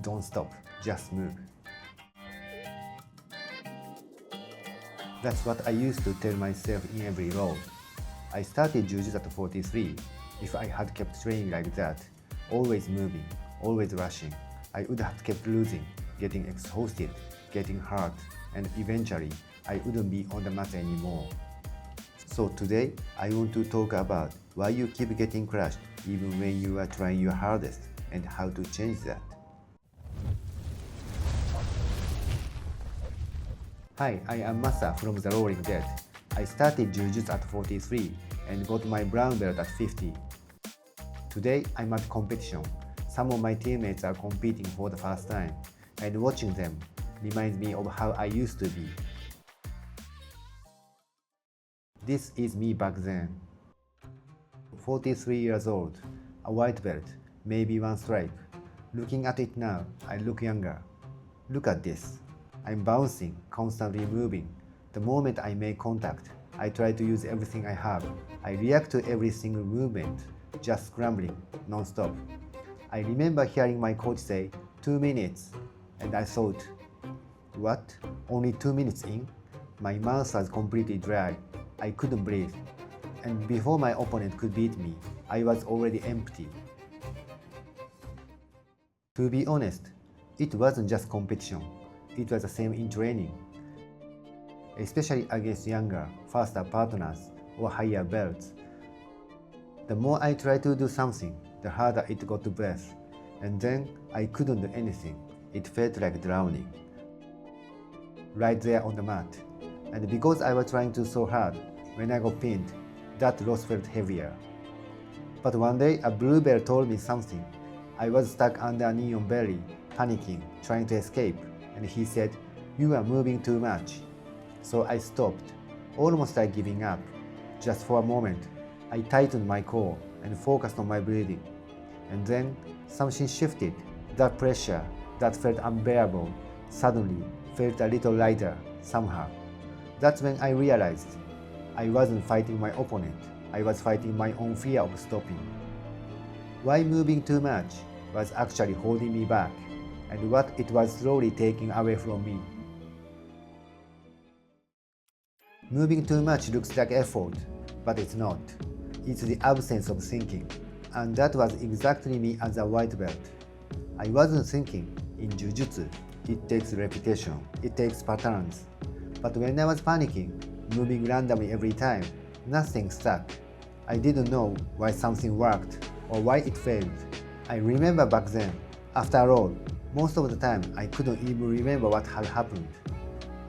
Don't stop, just move. That's what I used to tell myself in every roll. I started Jiu-Jitsu at 43. If I had kept training like that, always moving, always rushing, I would have kept losing, getting exhausted, getting hurt, and eventually I wouldn't be on the mat anymore. So today, I want to talk about why you keep getting crushed even when you are trying your hardest and how to change that. Hi, I am Masa from the Rolling Dead. I started Jiu-Jitsu at 43 and got my brown belt at 50. Today, I'm at competition. Some of my teammates are competing for the first time, and watching them reminds me of how I used to be. This is me back then. 43 years old, a white belt, maybe one stripe. Looking at it now, I look younger. Look at this. I'm bouncing, constantly moving. The moment I make contact, I try to use everything I have. I react to every single movement, just scrambling, non-stop. I remember hearing my coach say, 2 minutes, and I thought, what? Only 2 minutes in? My mouth was completely dry. I couldn't breathe. And before my opponent could beat me, I was already empty. To be honest, it wasn't just competition. It was the same in training, especially against younger, faster partners or higher belts. The more I tried to do something, the harder it got to breath, and then I couldn't do anything. It felt like drowning. Right there on the mat. And because I was trying to so hard, when I got pinned, that loss felt heavier. But one day a blue belt told me something. I was stuck under a knee on belly, panicking, trying to escape. And he said, "You are moving too much." So I stopped, almost like giving up. Just for a moment, I tightened my core and focused on my breathing. And then something shifted. That pressure that felt unbearable suddenly felt a little lighter somehow. That's when I realized I wasn't fighting my opponent. I was fighting my own fear of stopping. Why moving too much was actually holding me back, and what it was slowly taking away from me. Moving too much looks like effort, but it's not. It's the absence of thinking. And that was exactly me as a white belt. I wasn't thinking. In Jiu-Jitsu, it takes repetition, it takes patterns. But when I was panicking, moving randomly every time, nothing stuck. I didn't know why something worked or why it failed. I remember back then, after all, most of the time I couldn't even remember what had happened.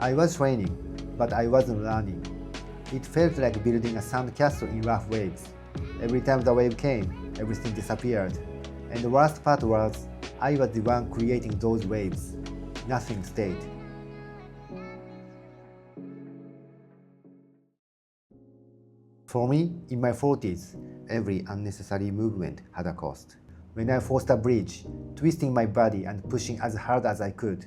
I was training, but I wasn't learning. It felt like building a sand castle in rough waves. Every time the wave came, everything disappeared. And the worst part was, I was the one creating those waves. Nothing stayed. For me, in my 40s, every unnecessary movement had a cost. When I forced a bridge, twisting my body and pushing as hard as I could,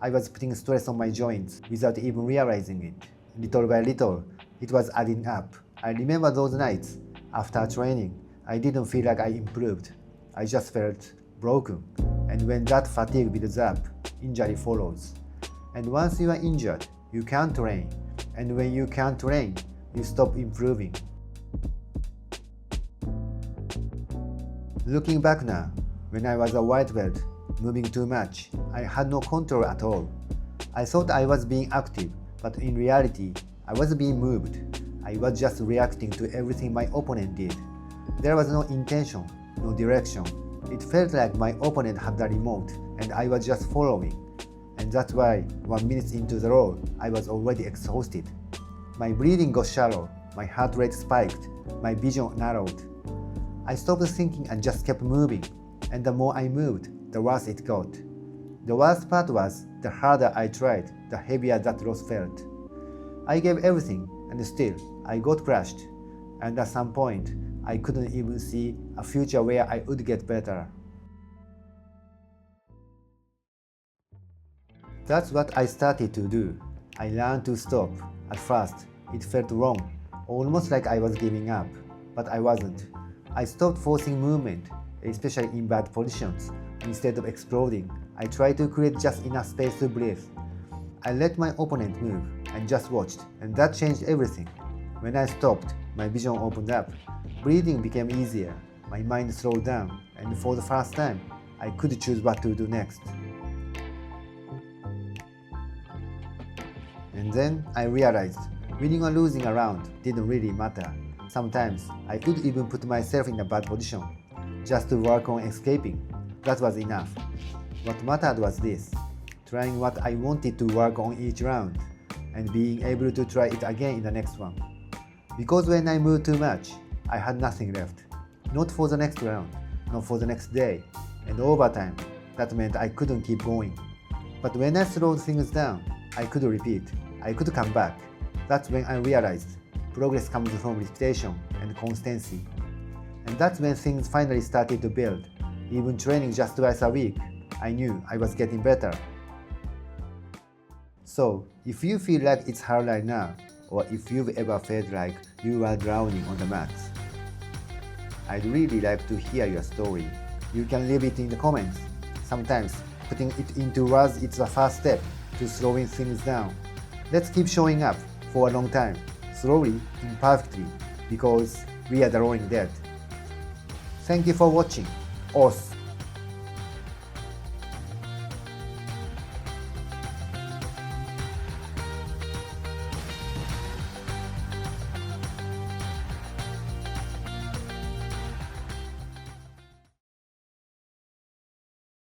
I was putting stress on my joints without even realizing it. Little by little, it was adding up. I remember those nights. After training, I didn't feel like I improved. I just felt broken. And when that fatigue builds up, injury follows. And once you are injured, you can't train. And when you can't train, you stop improving. Looking back now, when I was a white belt, moving too much, I had no control at all. I thought I was being active, but in reality, I was being moved. I was just reacting to everything my opponent did. There was no intention, no direction. It felt like my opponent had the remote, and I was just following. And that's why, 1 minute into the roll, I was already exhausted. My breathing got shallow, my heart rate spiked, my vision narrowed. I stopped thinking and just kept moving, and the more I moved, the worse it got. The worst part was, the harder I tried, the heavier that loss felt. I gave everything, and still, I got crushed, and at some point, I couldn't even see a future where I would get better. That's what I started to do. I learned to stop. At first, it felt wrong, almost like I was giving up, but I wasn't. I stopped forcing movement, especially in bad positions. Instead of exploding, I tried to create just enough space to breathe. I let my opponent move and just watched, and that changed everything. When I stopped, my vision opened up. Breathing became easier, my mind slowed down, and for the first time, I could choose what to do next. And then I realized winning or losing a round didn't really matter. Sometimes I could even put myself in a bad position just to work on escaping. That was enough. What mattered was this: trying what I wanted to work on each round and being able to try it again in the next one. Because when I moved too much, I had nothing left. Not for the next round, not for the next day, and over time, that meant I couldn't keep going. But when I slowed things down, I could repeat. I could come back. That's when I realized progress comes from repetition and constancy. And that's when things finally started to build. Even training just twice a week, I knew I was getting better. So, if you feel like it's hard right now, or if you've ever felt like you are drowning on the mat, I'd really like to hear your story. You can leave it in the comments. Sometimes, putting it into words is the first step to slowing things down. Let's keep showing up for a long time, slowly, imperfectly, because we are the Rolling Dead. Thank you for watching. Os.